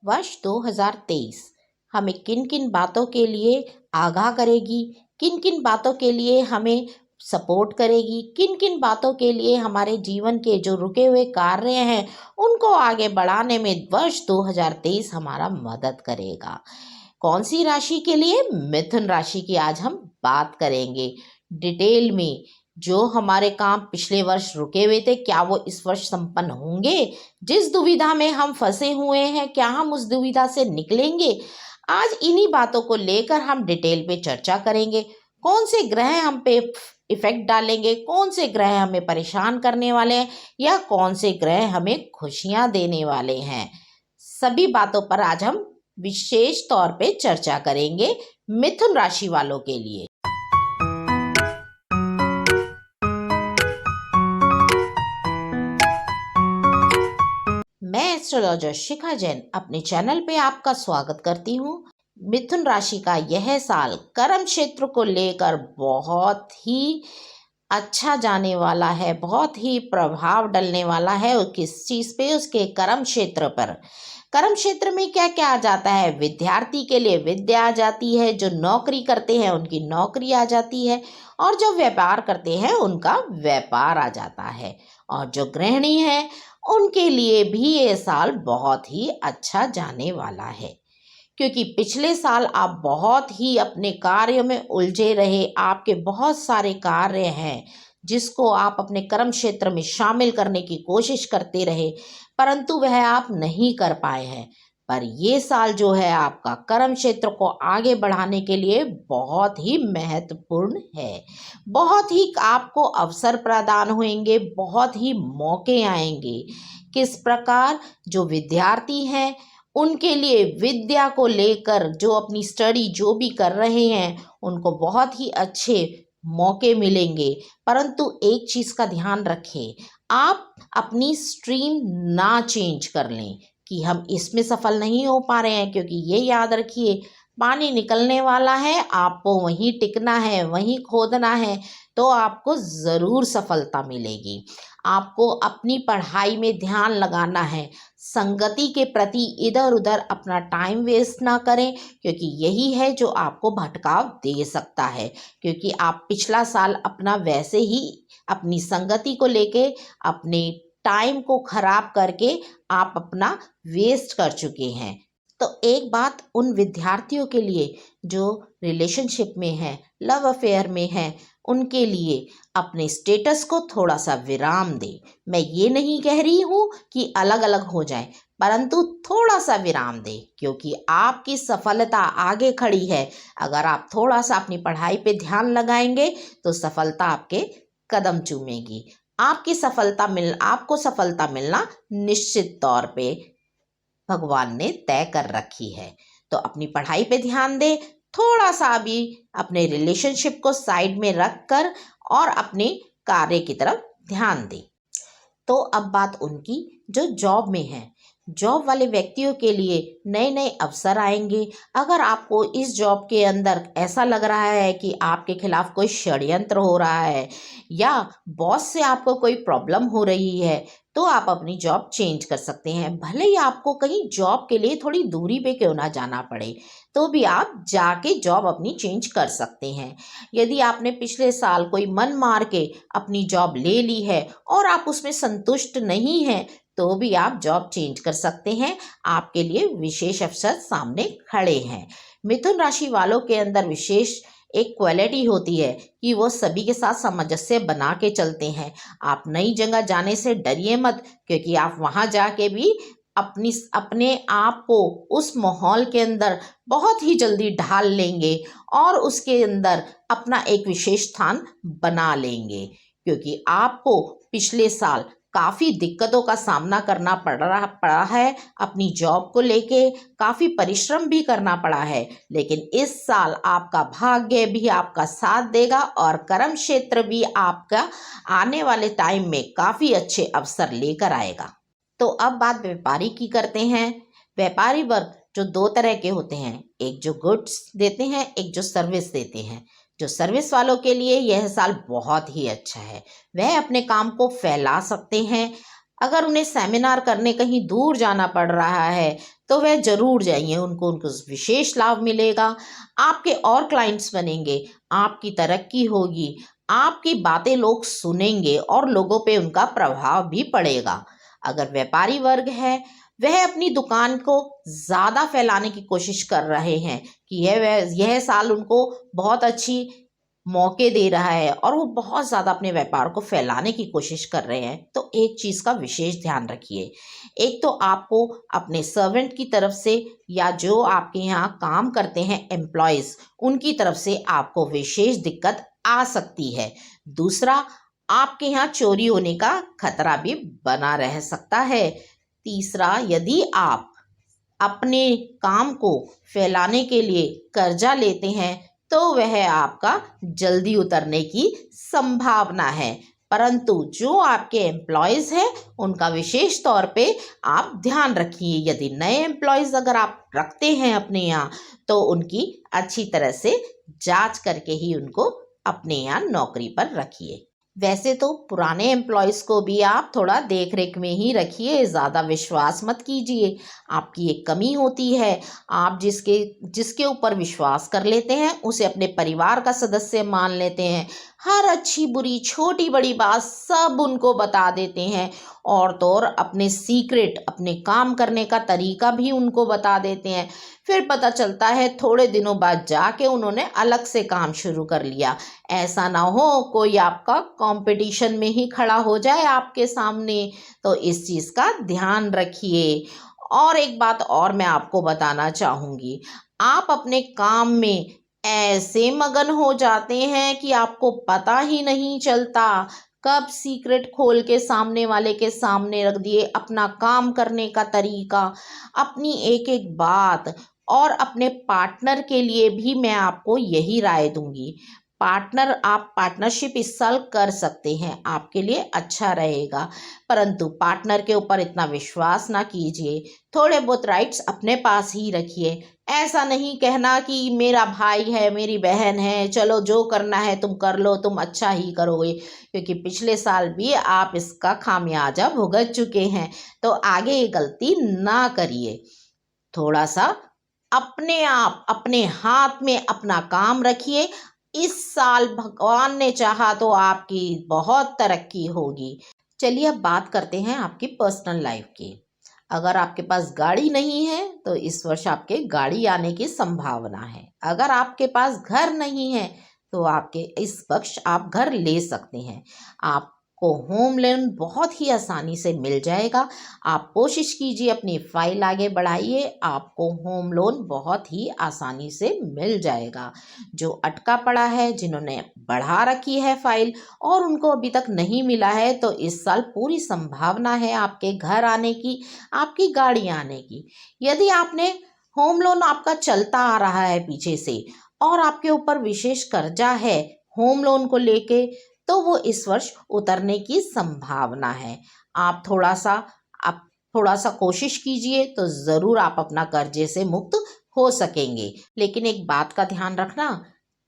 वर्ष 2023 हमें किन किन बातों के लिए आगाह करेगी, किन किन बातों के लिए हमें सपोर्ट करेगी, किन किन बातों के लिए हमारे जीवन के जो रुके हुए कार्य हैं उनको आगे बढ़ाने में वर्ष 2023 हमारा मदद करेगा। कौन सी राशि के लिए? मिथुन राशि की आज हम बात करेंगे डिटेल में। जो हमारे काम पिछले वर्ष रुके हुए थे, क्या वो इस वर्ष संपन्न होंगे? जिस दुविधा में हम फंसे हुए हैं, क्या हम उस दुविधा से निकलेंगे? आज इन्हीं बातों को लेकर हम डिटेल पे चर्चा करेंगे। कौन से ग्रह हम पे इफेक्ट डालेंगे, कौन से ग्रह हमें परेशान करने वाले हैं, या कौन से ग्रह हमें खुशियां देने वाले हैं, सभी बातों पर आज हम विशेष तौर पे चर्चा करेंगे मिथुन राशि वालों के लिए। मैं एस्ट्रोलॉजर शिखा जैन अपने चैनल पे आपका स्वागत करती हूँ। मिथुन राशि का यह साल कर्म क्षेत्र को लेकर बहुत ही अच्छा जाने वाला है, बहुत ही प्रभाव डलने वाला है। और किस चीज़ पे? उसके कर्म क्षेत्र पर। कर्म क्षेत्र में क्या क्या आ जाता है? विद्यार्थी के लिए विद्या आ जाती है, जो नौकरी करते हैं उनकी नौकरी आ जाती है, और जो व्यापार करते हैं उनका व्यापार आ जाता है, और जो गृहिणी है उनके लिए भी ये साल बहुत ही अच्छा जाने वाला है। क्योंकि पिछले साल आप बहुत ही अपने कार्य में उलझे रहे, आपके बहुत सारे कार्य हैं जिसको आप अपने कर्म क्षेत्र में शामिल करने की कोशिश करते रहे, परंतु वह आप नहीं कर पाए हैं। पर ये साल जो है आपका कर्म क्षेत्र को आगे बढ़ाने के लिए बहुत ही महत्वपूर्ण है। बहुत ही आपको अवसर प्रदान होंगे, बहुत ही मौके आएंगे। किस प्रकार? जो विद्यार्थी हैं उनके लिए विद्या को लेकर, जो अपनी स्टडी जो भी कर रहे हैं उनको बहुत ही अच्छे मौके मिलेंगे। परंतु एक चीज़ का ध्यान रखें, आप अपनी स्ट्रीम ना चेंज कर लें कि हम इसमें सफल नहीं हो पा रहे हैं, क्योंकि ये याद रखिए पानी निकलने वाला है, आपको वहीं टिकना है, वहीं खोदना है, तो आपको ज़रूर सफलता मिलेगी। आपको अपनी पढ़ाई में ध्यान लगाना है, संगति के प्रति इधर उधर अपना टाइम वेस्ट ना करें, क्योंकि यही है जो आपको भटकाव दे सकता है। क्योंकि आप पिछला साल अपना वैसे ही अपनी संगति को लेके अपने टाइम को खराब करके आप अपना वेस्ट कर चुके हैं। तो एक बात उन विद्यार्थियों के लिए जो रिलेशनशिप में है, लव अफेयर में है, उनके लिए अपने स्टेटस को थोड़ा सा विराम दें। मैं ये नहीं कह रही हूँ कि अलग अलग हो जाएं, परंतु थोड़ा सा विराम दें, क्योंकि आपकी सफलता आगे खड़ी है। अगर आप थोड़ा सा अपनी पढ़ाई पे ध्यान लगाएंगे तो सफलता आपके कदम चूमेगी। आपको सफलता मिलना निश्चित तौर पे भगवान ने तय कर रखी है। तो अपनी पढ़ाई पे ध्यान दें, थोड़ा सा भी अपने रिलेशनशिप को साइड में रख कर और अपने कार्य की तरफ ध्यान दें। तो अब बात उनकी जो जॉब में है। जॉब वाले व्यक्तियों के लिए नए नए अवसर आएंगे। अगर आपको इस जॉब के अंदर ऐसा लग रहा है कि आपके खिलाफ कोई षड्यंत्र हो रहा है, या बॉस से आपको कोई प्रॉब्लम हो रही है, तो आप अपनी जॉब चेंज कर सकते हैं। भले ही आपको कहीं जॉब के लिए थोड़ी दूरी पे क्यों ना जाना पड़े, तो भी आप जाके जॉब अपनी चेंज कर सकते हैं। यदि आपने पिछले साल कोई मन मार के अपनी जॉब ले ली है और आप उसमें संतुष्ट नहीं हैं, तो भी आप जॉब चेंज कर सकते हैं। आपके लिए विशेष अवसर सामने खड़े हैं। मिथुन राशि वालों के अंदर विशेष एक क्वालिटी होती है कि वो सभी के साथ सामंजस्य बना के चलते हैं। आप नई जगह जाने से डरिए मत, क्योंकि आप वहाँ जाके भी अपने आप को उस माहौल के अंदर बहुत ही जल्दी ढाल लेंगे और उसके अंदर अपना एक विशेष स्थान बना लेंगे। क्योंकि आपको पिछले साल काफ़ी दिक्कतों का सामना करना पड़ा है, अपनी जॉब को लेके काफ़ी परिश्रम भी करना पड़ा है, लेकिन इस साल आपका भाग्य भी आपका साथ देगा और कर्म क्षेत्र भी आपका आने वाले टाइम में काफ़ी अच्छे अवसर लेकर आएगा। तो अब बात व्यापारी की करते हैं। व्यापारी वर्ग जो दो तरह के होते हैं, एक जो गुड्स देते हैं, एक जो सर्विस देते हैं। जो सर्विस वालों के लिए यह साल बहुत ही अच्छा है। वह अपने काम को फैला सकते हैं, अगर उन्हें सेमिनार करने कहीं दूर जाना पड़ रहा है तो वह ज़रूर जाइए, उनको उनको विशेष लाभ मिलेगा। आपके और क्लाइंट्स बनेंगे, आपकी तरक्की होगी, आपकी बातें लोग सुनेंगे और लोगों पे उनका प्रभाव भी पड़ेगा। अगर व्यापारी वर्ग है, वह अपनी दुकान को ज़्यादा फैलाने की कोशिश कर रहे हैं कि यह साल उनको बहुत अच्छी मौके दे रहा है और वो बहुत ज़्यादा अपने व्यापार को फैलाने की कोशिश कर रहे हैं, तो एक चीज़ का विशेष ध्यान रखिए। एक तो आपको अपने सर्वेंट की तरफ से या जो आपके यहाँ काम करते हैं एम्प्लॉयज़, उनकी तरफ से आपको विशेष दिक्कत आ सकती है। दूसरा, आपके यहाँ चोरी होने का खतरा भी बना रह सकता है। तीसरा, यदि आप अपने काम को फैलाने के लिए कर्जा लेते हैं तो वह आपका जल्दी उतरने की संभावना है। परंतु जो आपके एम्प्लॉयज़ हैं उनका विशेष तौर पे आप ध्यान रखिए। यदि नए एम्प्लॉयज़ अगर आप रखते हैं अपने यहाँ तो उनकी अच्छी तरह से जांच करके ही उनको अपने यहाँ नौकरी पर रखिए। वैसे तो पुराने एम्प्लॉयज़ को भी आप थोड़ा देख रेख में ही रखिए, ज़्यादा विश्वास मत कीजिए। आपकी एक कमी होती है, आप जिसके ऊपर विश्वास कर लेते हैं उसे अपने परिवार का सदस्य मान लेते हैं। हर अच्छी बुरी छोटी बड़ी बात सब उनको बता देते हैं और तो और अपने सीक्रेट अपने काम करने का तरीका भी उनको बता देते हैं। फिर पता चलता है थोड़े दिनों बाद जाके उन्होंने अलग से काम शुरू कर लिया। ऐसा ना हो कोई आपका कंपटीशन में ही खड़ा हो जाए आपके सामने, तो इस चीज़ का ध्यान रखिए। और एक बात और मैं आपको बताना चाहूँगी, आप अपने काम में ऐसे मगन हो जाते हैं कि आपको पता ही नहीं चलता कब सीक्रेट खोल के सामने वाले के सामने रख दिए, अपना काम करने का तरीका, अपनी एक एक बात। और अपने पार्टनर के लिए भी मैं आपको यही राय दूंगी, आप पार्टनरशिप इस साल कर सकते हैं, आपके लिए अच्छा रहेगा। परंतु पार्टनर के ऊपर इतना विश्वास ना कीजिए, थोड़े बहुत राइट्स अपने पास ही रखिए। ऐसा नहीं कहना कि मेरा भाई है मेरी बहन है, चलो जो करना है तुम कर लो, तुम अच्छा ही करोगे, क्योंकि पिछले साल भी आप इसका खामियाजा भुगत चुके हैं। तो आगे ये गलती ना करिए। थोड़ा सा अपने आप अपने हाथ में अपना काम रखिए। इस साल भगवान ने चाहा तो आपकी बहुत तरक्की होगी। चलिए अब बात करते हैं आपकी पर्सनल लाइफ की। अगर आपके पास गाड़ी नहीं है तो इस वर्ष आपके गाड़ी आने की संभावना है। अगर आपके पास घर नहीं है तो आपके इस वर्ष आप घर ले सकते हैं। आपको होम लोन बहुत ही आसानी से मिल जाएगा। आप कोशिश कीजिए अपनी फाइल आगे बढ़ाइए, आपको होम लोन बहुत ही आसानी से मिल जाएगा। जो अटका पड़ा है, जिन्होंने बढ़ा रखी है फाइल और उनको अभी तक नहीं मिला है, तो इस साल पूरी संभावना है आपके घर आने की, आपकी गाड़ी आने की। यदि आपने होम लोन आपका चलता आ रहा है पीछे से और आपके ऊपर विशेष कर्जा है होम लोन को लेके, तो वो इस वर्ष उतरने की संभावना है। आप थोड़ा सा कोशिश कीजिए तो ज़रूर आप अपना कर्जे से मुक्त हो सकेंगे। लेकिन एक बात का ध्यान रखना,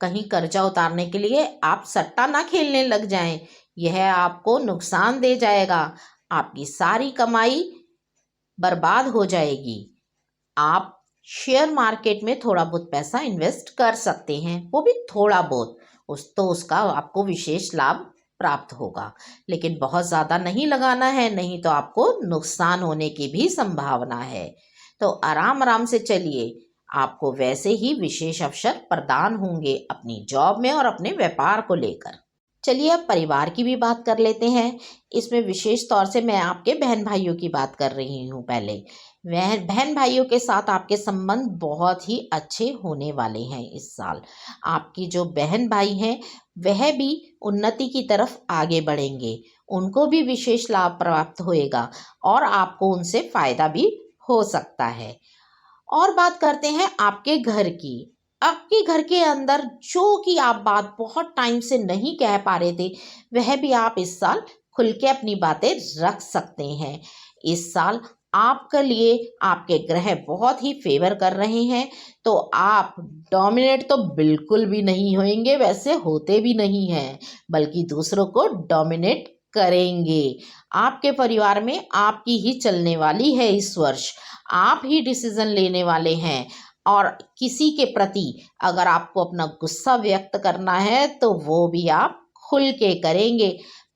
कहीं कर्जा उतारने के लिए आप सट्टा ना खेलने लग जाएं, यह आपको नुकसान दे जाएगा, आपकी सारी कमाई बर्बाद हो जाएगी। आप शेयर मार्केट में थोड़ा बहुत पैसा इन्वेस्ट कर सकते हैं, वो भी थोड़ा बहुत, उसका आपको विशेष लाभ प्राप्त होगा। लेकिन बहुत ज़्यादा नहीं लगाना है, नहीं तो आपको नुकसान होने की भी संभावना है। तो आराम आराम से चलिए, आपको वैसे ही विशेष अवसर प्रदान होंगे अपनी जॉब में और अपने व्यापार को लेकर। चलिए अब परिवार की भी बात कर लेते हैं। इसमें विशेष तौर से मैं आपके बहन भाइयों की बात कर रही हूँ। पहले बहन भाइयों के साथ आपके संबंध बहुत ही अच्छे होने वाले हैं इस साल। आपकी जो बहन भाई हैं वह भी उन्नति की तरफ आगे बढ़ेंगे, उनको भी विशेष लाभ प्राप्त होएगा और आपको उनसे फायदा भी हो सकता है। और बात करते हैं आपके घर की। आपके घर के अंदर जो कि आप बात बहुत टाइम से नहीं कह पा रहे थे, वह भी आप इस साल खुल के अपनी बातें रख सकते हैं। इस साल आपके लिए आपके ग्रह बहुत ही फेवर कर रहे हैं, तो आप डोमिनेट तो बिल्कुल भी नहीं होंगे, वैसे होते भी नहीं हैं, बल्कि दूसरों को डोमिनेट करेंगे। आपके परिवार में आपकी ही चलने वाली है इस वर्ष, आप ही डिसीजन लेने वाले हैं। और किसी के प्रति अगर आपको अपना गुस्सा व्यक्त करना है तो वो भी आप खुल के करेंगे।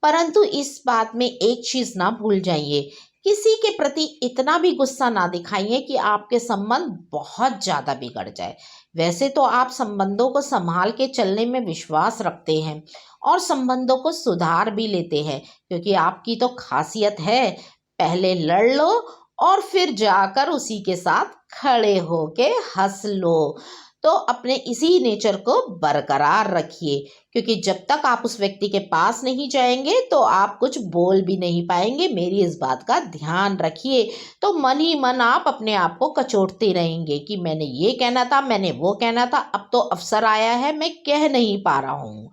परंतु इस बात में एक चीज़ ना भूल जाइए, किसी के प्रति इतना भी गुस्सा ना दिखाइए कि आपके संबंध बहुत ज़्यादा बिगड़ जाए। वैसे तो आप संबंधों को संभाल के चलने में विश्वास रखते हैं और संबंधों को सुधार भी लेते हैं, क्योंकि आपकी तो खासियत है, पहले लड़ लो और फिर जाकर उसी के साथ खड़े होके हंस लो। तो अपने इसी नेचर को बरकरार रखिए, क्योंकि जब तक आप उस व्यक्ति के पास नहीं जाएंगे तो आप कुछ बोल भी नहीं पाएंगे। मेरी इस बात का ध्यान रखिए। तो मन ही मन आप अपने आप को कचोटते रहेंगे कि मैंने ये कहना था, मैंने वो कहना था, अब तो अवसर आया है, मैं कह नहीं पा रहा हूँ।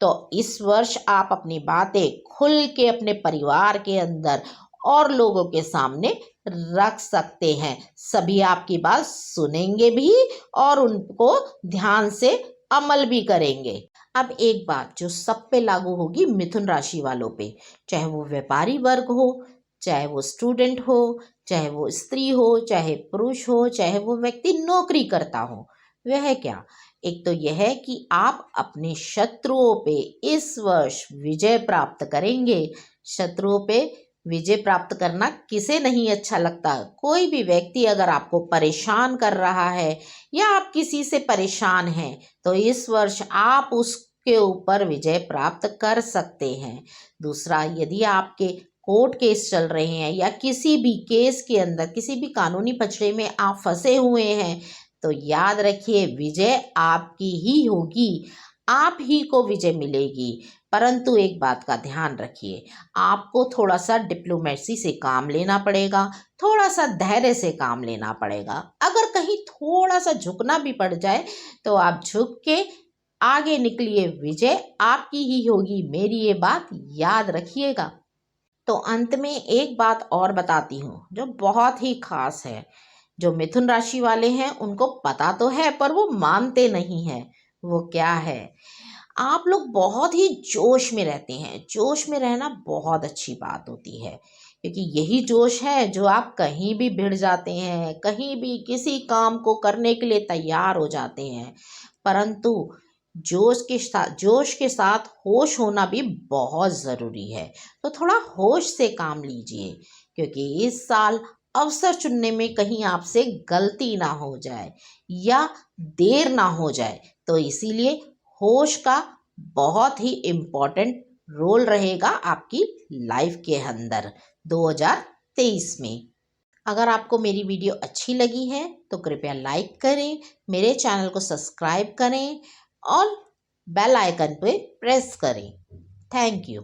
तो इस वर्ष आप अपनी बातें खुल के अपने परिवार के अंदर और लोगों के सामने रख सकते हैं। सभी आपकी बात सुनेंगे भी और उनको ध्यान से अमल भी करेंगे। अब एक बात जो सब पे लागू होगी मिथुन राशि वालों पे, चाहे वो व्यापारी वर्ग हो, चाहे वो स्टूडेंट हो, चाहे वो स्त्री हो, चाहे पुरुष हो, चाहे वो व्यक्ति नौकरी करता हो, वह क्या, एक तो यह है कि आप अपने शत्रुओं पे इस वर्ष विजय प्राप्त करेंगे। शत्रुओं पे विजय प्राप्त करना किसे नहीं अच्छा लगता। कोई भी व्यक्ति अगर आपको परेशान कर रहा है या आप किसी से परेशान हैं तो इस वर्ष आप उसके ऊपर विजय प्राप्त कर सकते हैं। दूसरा, यदि आपके कोर्ट केस चल रहे हैं या किसी भी केस के अंदर किसी भी कानूनी पचड़े में आप फंसे हुए हैं तो याद रखिए विजय आपकी ही होगी, आप ही को विजय मिलेगी। परंतु एक बात का ध्यान रखिए, आपको थोड़ा सा डिप्लोमेसी से काम लेना पड़ेगा, थोड़ा सा धैर्य से काम लेना पड़ेगा। अगर कहीं थोड़ा सा झुकना भी पड़ जाए तो आप झुक के आगे निकलिए, विजय आपकी ही होगी। मेरी ये बात याद रखिएगा। तो अंत में एक बात और बताती हूँ जो बहुत ही खास है। जो मिथुन राशि वाले हैं उनको पता तो है पर वो मानते नहीं हैं। वो क्या है, आप लोग बहुत ही जोश में रहते हैं। जोश में रहना बहुत अच्छी बात होती है, क्योंकि यही जोश है जो आप कहीं भी भिड़ जाते हैं, कहीं भी किसी काम को करने के लिए तैयार हो जाते हैं। परंतु जोश के साथ होश होना भी बहुत ज़रूरी है। तो थोड़ा होश से काम लीजिए, क्योंकि इस साल अवसर चुनने में कहीं आपसे गलती ना हो जाए या देर ना हो जाए। तो इसीलिए होश का बहुत ही इम्पोर्टेंट रोल रहेगा आपकी लाइफ के अंदर 2023 में। अगर आपको मेरी वीडियो अच्छी लगी है तो कृपया लाइक करें, मेरे चैनल को सब्सक्राइब करें और बेल आइकन पे प्रेस करें। Thank you.